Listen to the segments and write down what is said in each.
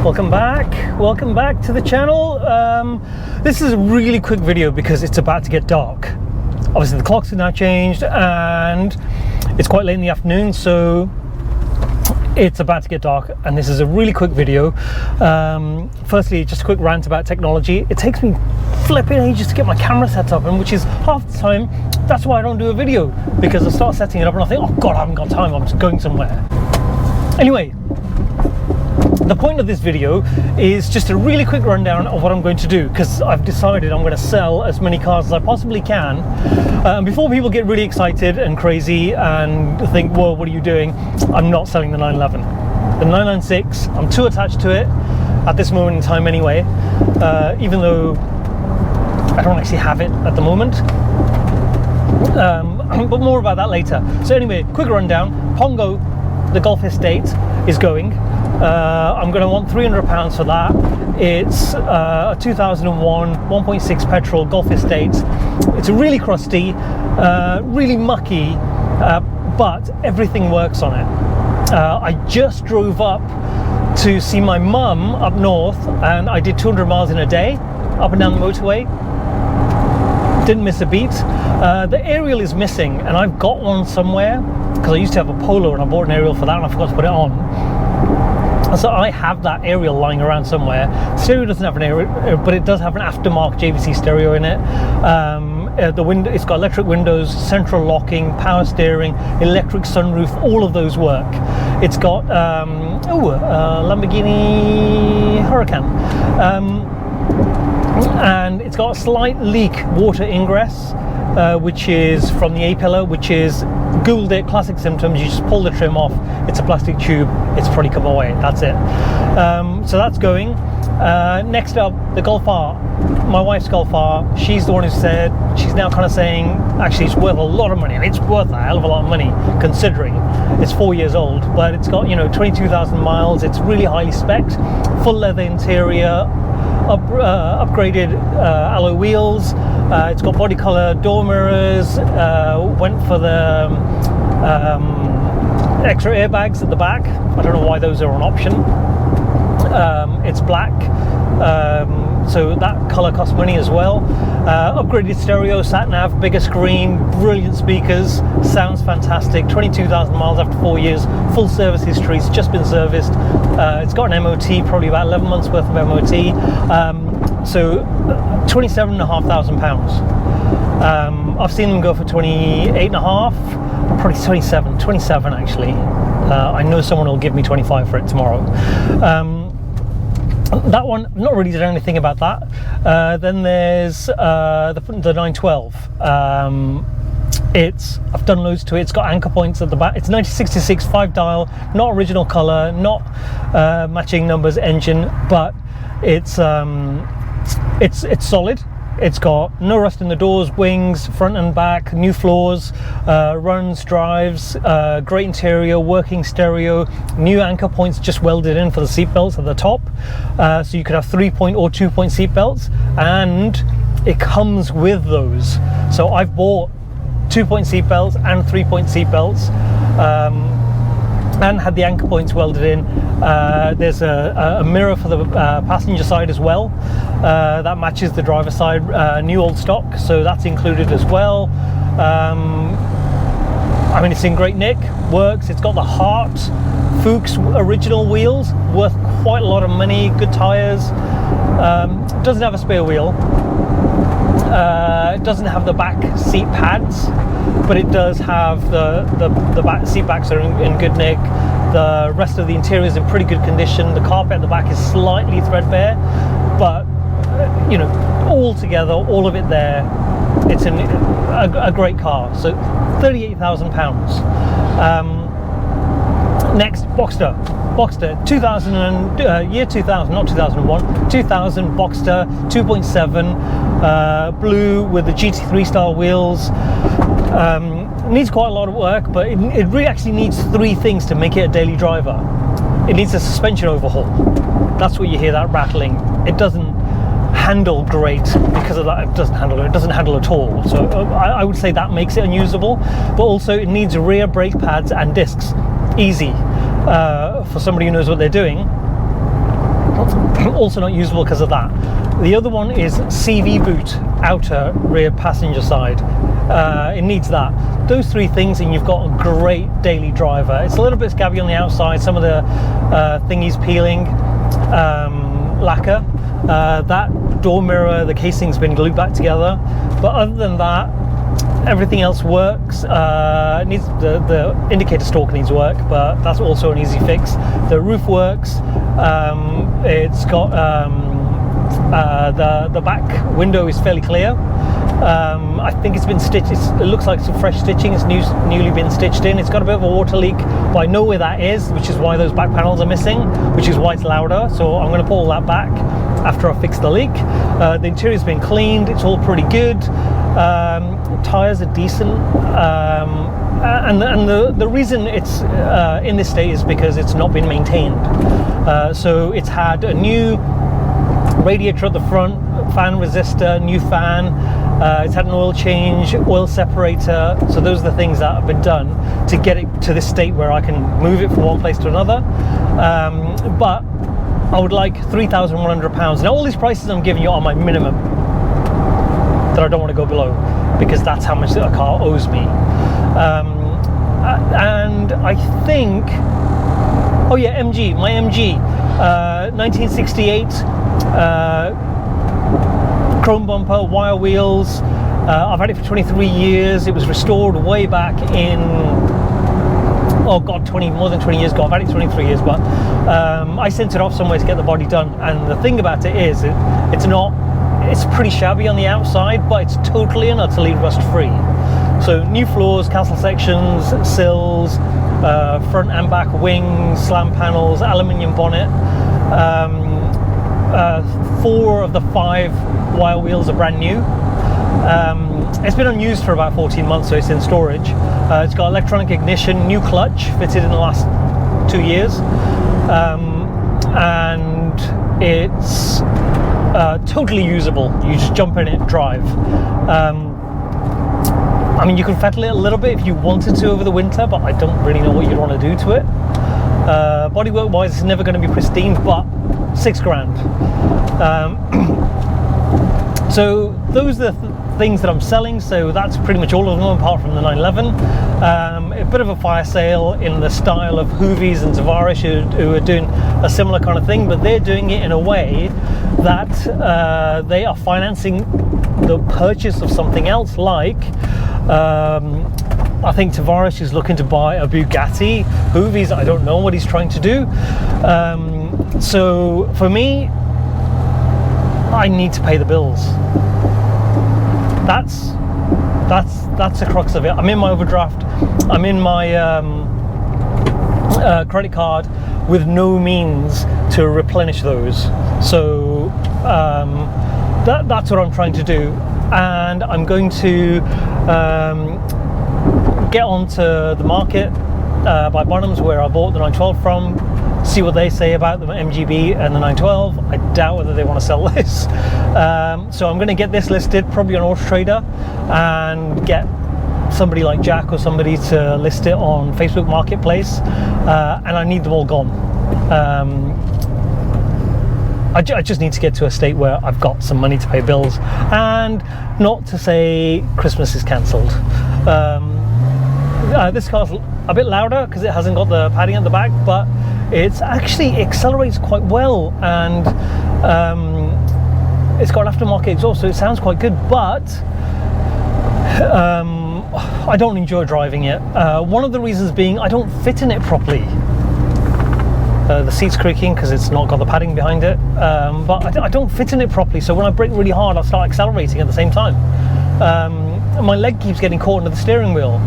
Welcome back to the channel. This is a really quick video because it's about to get dark. Obviously the clocks have now changed and it's quite late in the afternoon, so it's about to get dark, and this is a really quick video. Firstly, just a quick rant about technology. It takes me flipping ages to get my camera set up, and which is half the time that's why I don't do a video, because I start setting it up and I think, oh god, I haven't got time, I'm just going somewhere. Anyway, the point of this video is just a really quick rundown of what I'm going to do, because I've decided I'm going to sell as many cars as I possibly can. Before people get really excited and crazy and think, well, what are you doing? I'm not selling the 911. The 996, I'm too attached to it at this moment in time anyway, even though I don't actually have it at the moment. But more about that later. So anyway, quick rundown. Pongo, the Golf Estate, is going. I'm going to want £300 for that. It's a 2001 1.6 petrol Golf Estate. It's really crusty, really mucky, but everything works on it. I just drove up to see my mum up north, and I did 200 miles in a day up and down the motorway. Didn't miss a beat. The aerial is missing, and I've got one somewhere because I used to have a Polo and I bought an aerial for that and I forgot to put it on. So I have that aerial lying around somewhere. Stereo doesn't have an aerial, but it does have an aftermarket JVC stereo in it. The window, it's got electric windows, central locking, power steering, electric sunroof. All of those work. It's got Lamborghini Huracan, and it's got a slight leak water ingress, which is from the A-pillar, which is, Googled it, classic symptoms. You just pull the trim off, it's a plastic tube, it's probably come away, that's it. So that's going. Next up, the Golf R, my wife's Golf R. She's the one who said, she's now kind of saying, actually it's worth a lot of money, and it's worth a hell of a lot of money considering it's 4 years old, but it's got, 22,000 miles, it's really highly spec'd, full leather interior, upgraded alloy wheels. It's got body color door mirrors, went for the extra airbags at the back. I don't know why those are an option. It's black, so that color costs money as well. Upgraded stereo, sat nav, bigger screen, brilliant speakers, sounds fantastic. 22,000 miles after 4 years, full service history, it's just been serviced. It's got an MOT, probably about 11 months worth of MOT. So £27,500. I've seen them go for 28.5, probably 27 actually. I know someone will give me 25 for it tomorrow. That one, I've not really done anything about that. Then there's the 912. I've done loads to it. It's got anchor points at the back. It's 1966 5-dial, not original color, not matching numbers engine, but it's solid. It's got no rust in the doors, wings, front and back, new floors, runs, drives, great interior, working stereo, new anchor points just welded in for the seat belts at the top. So you could have 3-point or 2-point seat belts, and it comes with those. So I've bought 2-point seat belts and 3-point seat belts, and had the anchor points welded in. There's a mirror for the passenger side as well, that matches the driver's side, new old stock, so that's included as well. I mean, it's in great nick, works. It's got the Hart Fuchs original wheels, worth quite a lot of money, good tires. Doesn't have a spare wheel. It doesn't have the back seat pads, but it does have the back seat backs are in good nick. The rest of the interior is in pretty good condition. The carpet at the back is slightly threadbare, but all together, all of it there, it's a great car. So £38,000. Next, Boxster, 2000 year 2000, not 2001, 2000 Boxster 2.7, blue with the GT3 style wheels. Needs quite a lot of work, but it really actually needs 3 things to make it a daily driver. It needs a suspension overhaul. That's what you hear, that rattling. It doesn't handle great because of that. It doesn't handle at all. So I would say that makes it unusable. But also it needs rear brake pads and discs. Easy for somebody who knows what they're doing. also not usable because of that. The other one is CV boot, outer rear passenger side. It needs that. Those three things and you've got a great daily driver. It's a little bit scabby on the outside, some of the thingies peeling, lacquer. That door mirror, the casing's been glued back together, but other than that, everything else works. It needs the indicator stalk needs work, but that's also an easy fix. The roof works. It's got the back window is fairly clear. I think it's been stitched. It looks like some fresh stitching. It's newly been stitched in. It's got a bit of a water leak, but I know where that is, which is why those back panels are missing, which is why it's louder. So I'm going to pull all that back after I fix the leak. The interior's been cleaned. It's all pretty good. Tires are decent, and the reason it's in this state is because it's not been maintained. So it's had a new radiator at the front, fan resistor, new fan. It's had an oil change, oil separator. So those are the things that have been done to get it to this state where I can move it from one place to another. But I would like £3,100. Now all these prices I'm giving you are my minimum that I don't want to go below, because that's how much a car owes me. And I think, oh yeah, my MG, 1968, chrome bumper, wire wheels. I've had it for 23 years. It was restored way back in, oh god, more than 20 years ago. I've had it 23 years, but I sent it off somewhere to get the body done. And the thing about it is, it's pretty shabby on the outside, but it's totally and utterly rust free. So new floors, cancel sections, sills, front and back wings, slam panels, aluminium bonnet. 4 of the 5 wire wheels are brand new. It's been unused for about 14 months, so it's in storage. It's got electronic ignition, new clutch fitted in the last 2 years, and it's totally usable. You just jump in it, drive. I mean, you can fettle it a little bit if you wanted to over the winter, but I don't really know what you'd want to do to it. Bodywork wise, it's never going to be pristine, but £6,000. So those are the things that I'm selling. So that's pretty much all of them apart from the 911. A bit of a fire sale in the style of Hooves and Tavarish, who are doing a similar kind of thing, but they're doing it in a way that they are financing the purchase of something else. Like I think Tavarish is looking to buy a Bugatti. Hooves, I don't know what he's trying to do. So for me, I need to pay the bills. That's the crux of it. I'm in my overdraft. I'm in my credit card with no means to replenish those. So that's what I'm trying to do, and I'm going to get onto the market by Bonhams, where I bought the 912 from, see what they say about the MGB and the 912. I doubt whether they want to sell this. So I'm going to get this listed probably on Auto Trader and get somebody like Jack or somebody to list it on Facebook Marketplace, and I need them all gone. I just need to get to a state where I've got some money to pay bills, and not to say Christmas is cancelled. This car's a bit louder because it hasn't got the padding at the back, but it actually accelerates quite well, and it's got an aftermarket exhaust, so it sounds quite good, but I don't enjoy driving it. One of the reasons being I don't fit in it properly. The seat's creaking because it's not got the padding behind it, but I don't fit in it properly, so when I brake really hard I start accelerating at the same time. My leg keeps getting caught into the steering wheel,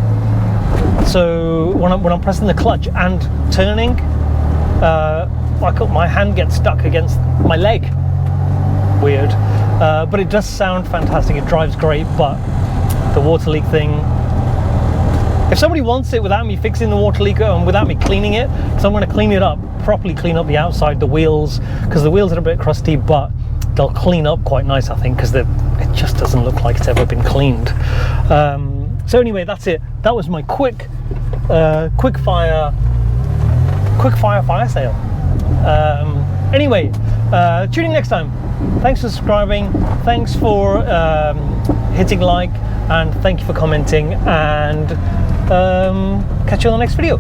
so when I'm pressing the clutch and turning, my hand gets stuck against my leg. Weird, but it does sound fantastic. It drives great, but the water leak thing, if somebody wants it without me fixing the water leak and without me cleaning it, so I'm going to clean it up, properly clean up the outside, the wheels, because the wheels are a bit crusty, but they'll clean up quite nice, I think, because it just doesn't look like it's ever been cleaned. So anyway, that's it. That was my quick fire sale. Anyway, tune in next time. Thanks for subscribing, thanks for hitting like, and thank you for commenting, and catch you on the next video.